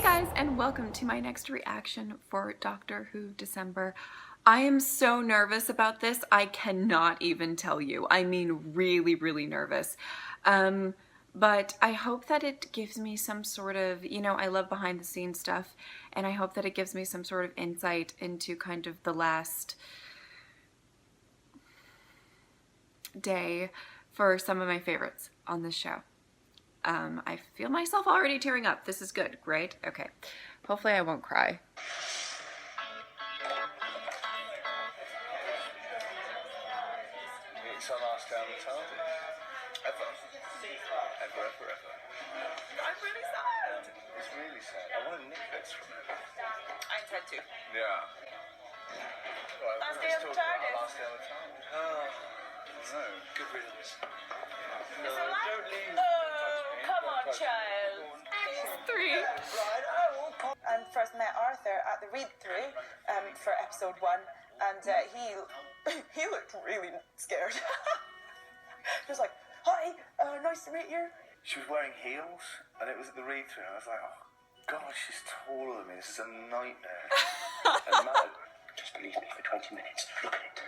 guys, and welcome to my next reaction for Doctor Who December. I am so nervous about this, I cannot even tell you. I mean, really, really nervous. But I hope that it gives me some sort of, I love behind the scenes stuff, and I hope that it gives me some sort of insight into kind of the last day for some of my favorites on this show. I feel myself already tearing up. This is good, right? Okay. Hopefully I won't cry. It's our last day on the TARDIS. Ever. Ever. I'm really sad. It's really sad. I want to nick this from it. I intend to. Yeah. Right, Last day let's on the talk about TARDIS. last day on the TARDIS. Oh, no. Good riddance. No, it like- don't leave. Come on, child. He's 3. And first met Arthur at the read-through for episode 1, and he looked really scared. He was like, "Hi, nice to meet you." She was wearing heels, and it was at the read-through, and I was like, oh, God, she's taller than me. This is a nightmare. And Matt, just believe me for 20 minutes. Look at it.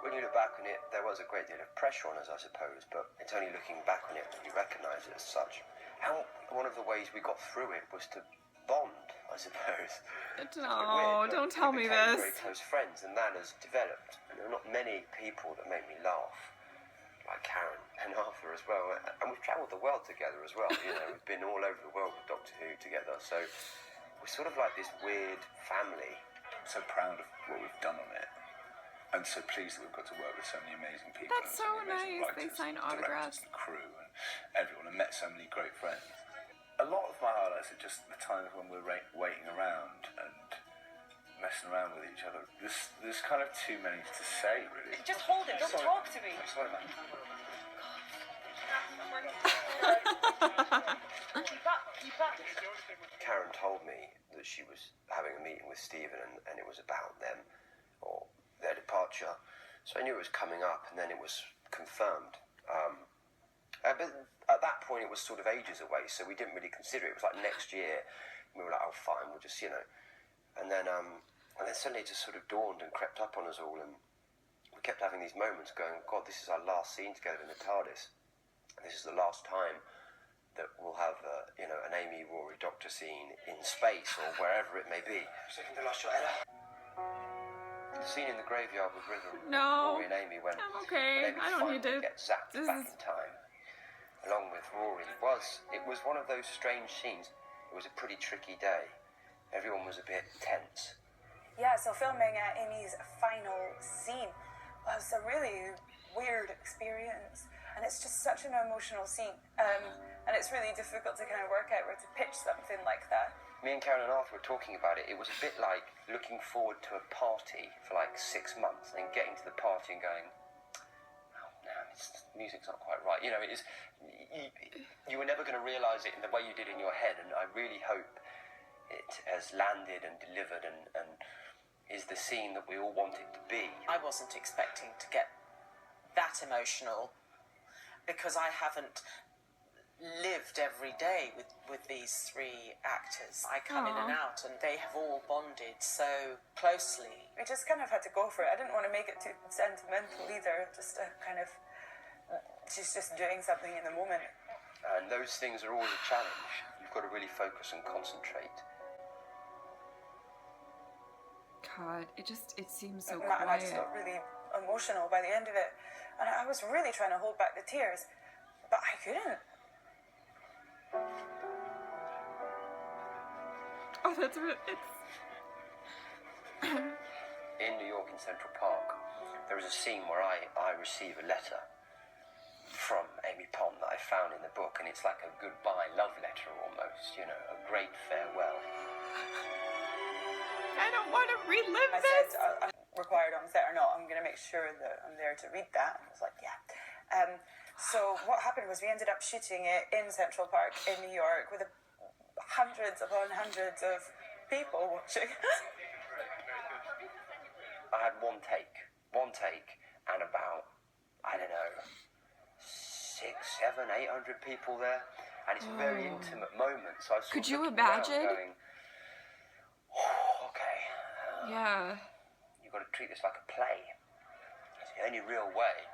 When you look back on it, there was a great deal of pressure on us, I suppose, but it's only looking back on it that we recognise it as such. And one of the ways we got through it was to bond, I suppose. No, don't tell me We became this. very close friends, and that has developed. And there are not many people that make me laugh, like Karen and Arthur as well. And we've travelled the world together as well. We've been all over the world with Doctor Who together. So we're sort of like this weird family. I'm so proud of what we've done on it. And so pleased that we've got to work with so many amazing people. That's and so many amazing nice. They writers, sign autographs. directors, the crew, and everyone, and met so many great friends. A lot of my highlights are just the times when we're waiting around and messing around with each other. There's kind of too many to say, really. Just hold it. Don't Sorry. talk to me. I'm sorry, man. Keep up. Karen told me that she was having a meeting with Stephen and it was about them, or their departure. So I knew it was coming up, and then it was confirmed. But at that point it was sort of ages away, so we didn't really consider it. It was like next year. We were like, oh fine, we'll just, And then suddenly it just sort of dawned and crept up on us all, and we kept having these moments going, God, this is our last scene together in the TARDIS. This is the last time that we'll have, an Amy, Rory, Doctor scene in space or wherever it may be. Second to last shot, Ella. The scene in the graveyard with Rhythm, No, Rory and Amy, when I'm okay. Amy I don't need finally to. gets zapped This back is- in time, along with Rory, it was one of those strange scenes. It was a pretty tricky day. Everyone was a bit tense. Yeah, so filming Amy's final scene was a really weird experience, and it's just such an emotional scene, and it's really difficult to kind of work out where to pitch something like that. Me and Karen and Arthur were talking about it. It was a bit like looking forward to a party for like 6 months and then getting to the party and going, oh man, the music's not quite right. It is. You were never going to realise it in the way you did in your head, and I really hope it has landed and delivered and is the scene that we all want it to be. I wasn't expecting to get that emotional because I haven't lived every day with these 3 actors. I come in and out, and they have all bonded so closely. We just kind of had to go for it. I didn't want to make it too sentimental either, just a kind of, she's just doing something in the moment. And those things are always a challenge. You've got to really focus and concentrate. God, it seems so And I just quiet. got really emotional by the end of it. And I was really trying to hold back the tears, but I couldn't. Oh, that's really, In New York in Central Park, there is a scene where I receive a letter from Amy Pond that I found in the book, and it's like a goodbye love letter almost, a great farewell. I don't want to relive I this. said, I'm required on set or not, I'm going to make sure that I'm there to read that. And I was like, yeah. So what happened was we ended up shooting it in Central Park in New York with hundreds upon hundreds of people watching. I had one take, and about, I don't know, 600, 700, 800 people there. and it's a very intimate moment. So I was sort Could of you looking around imagine? going, oh, okay, Yeah. you've got to treat this like a play. It's the only real way.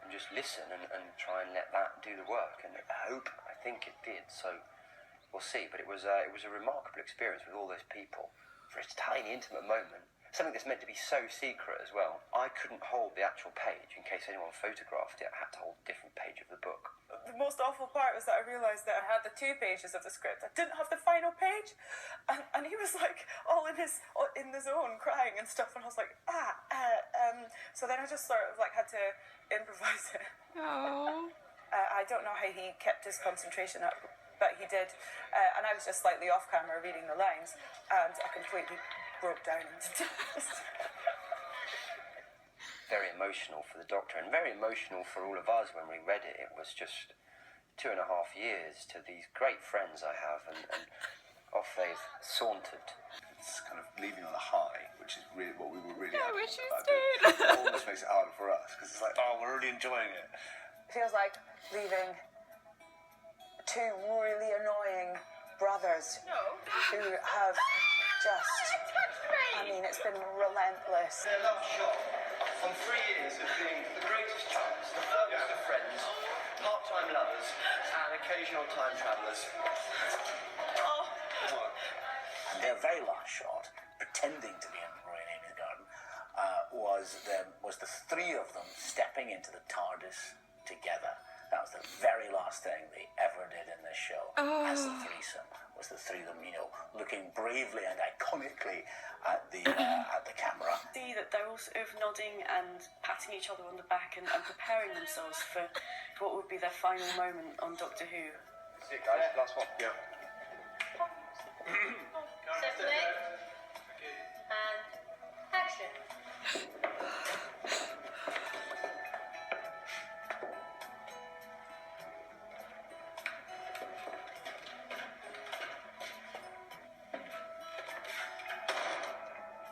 And just listen and try and let that do the work. And I think it did. So we'll see. But it was a remarkable experience with all those people for a tiny, intimate moment. Something that's meant to be so secret as well. I couldn't hold the actual page in case anyone photographed it. I had to hold a different page of the book. The most awful part was that I realised that I had the 2 pages of the script. I didn't have the final page, and he was like all in the zone, crying and stuff. And I was like, So then I just sort of like had to improvise it. Oh. I don't know how he kept his concentration up, but he did. And I was just slightly off camera reading the lines, and I completely broke down into tears. Very emotional for the Doctor, and very emotional for all of us when we read it. It was just 2.5 years to these great friends I have, and off they've sauntered. It's kind of leaving on a high, which is really what we were really. I adamant wish you about stayed. doing. It almost makes it harder for us because it's like, oh, we're really enjoying it. It feels like leaving 2 really annoying brothers who have just, I mean, it's been relentless. Their love shot on 3 years of being the greatest chums, the firmest of friends, part-time lovers, and occasional time travellers. And their very last shot, pretending to be in Roy and Amy's garden, was the 3 of them stepping into the TARDIS together. That was the very last thing they ever did in this show. As the threesome was the 3 of them, looking bravely and iconically at the camera. See that they're all sort of nodding and patting each other on the back and preparing themselves for what would be their final moment on Doctor Who. That's it, guys. Last one. Yeah. Separate. And action.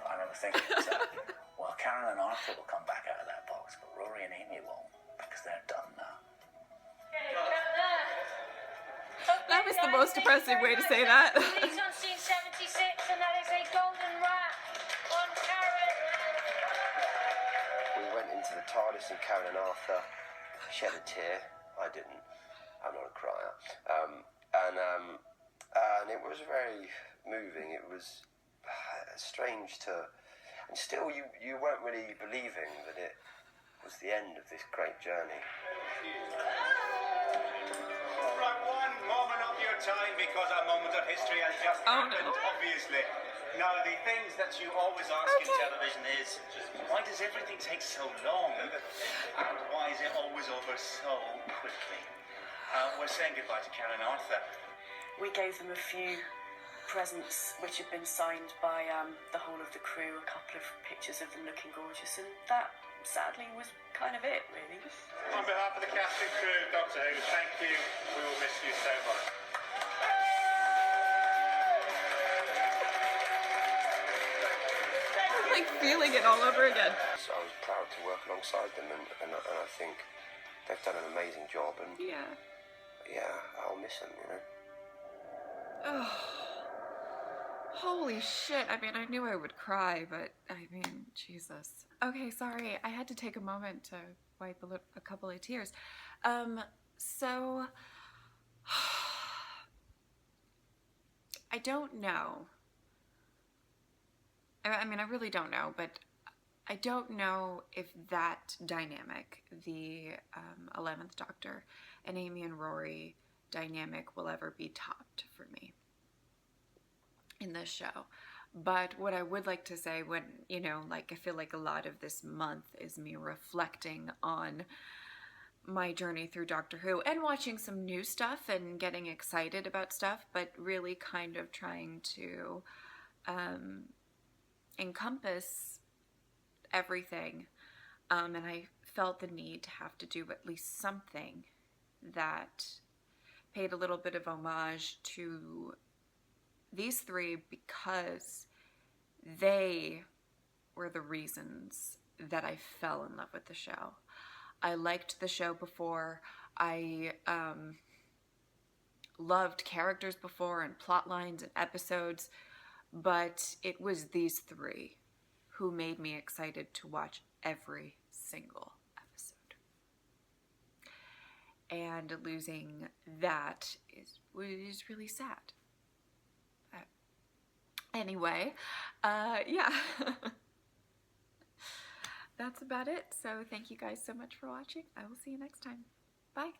I remember thinking, well, Karen and Arthur will come back out of that box, but Rory and Amy won't, because they're done now. Okay, cut there. That was the most depressing way to say that. Release on scene 76, and that is a golden rat on Karen. We went into the TARDIS and Karen and Arthur shed a tear. I didn't. I'm not a crier. And it was very moving. It was strange to... And still, you weren't really believing that it was the end of this great journey. Right, one moment of your time, because a moment of history has just happened, obviously. Now, the things that you always ask in television is, why does everything take so long? And why is it always over so quickly? We're saying goodbye to Karen and Arthur. We gave them a few presents which had been signed by the whole of the crew, a couple of pictures of them looking gorgeous, and that sadly was kind of it, really. On behalf of the cast and crew, Doctor Who, thank you. We will miss you so much. I'm like feeling it all over again. So I was proud to work alongside them, and I think they've done an amazing job, and Yeah. I'll miss them, Oh. Holy shit. I mean, I knew I would cry, but I mean, Jesus. Okay, sorry. I had to take a moment to wipe a couple of tears. So I don't know. I mean, I really don't know, but I don't know if that dynamic, the 11th Doctor and Amy and Rory dynamic, will ever be topped for me in this show. But what I would like to say, when, I feel like a lot of this month is me reflecting on my journey through Doctor Who and watching some new stuff and getting excited about stuff, but really kind of trying to encompass everything. And I felt the need to have to do at least something that paid a little bit of homage to these 3, because they were the reasons that I fell in love with the show. I liked the show before. I loved characters before and plot lines and episodes, but it was these three who made me excited to watch every single episode. And losing that is really sad. Anyway, yeah. That's about it. So thank you guys so much for watching. I will see you next time. Bye.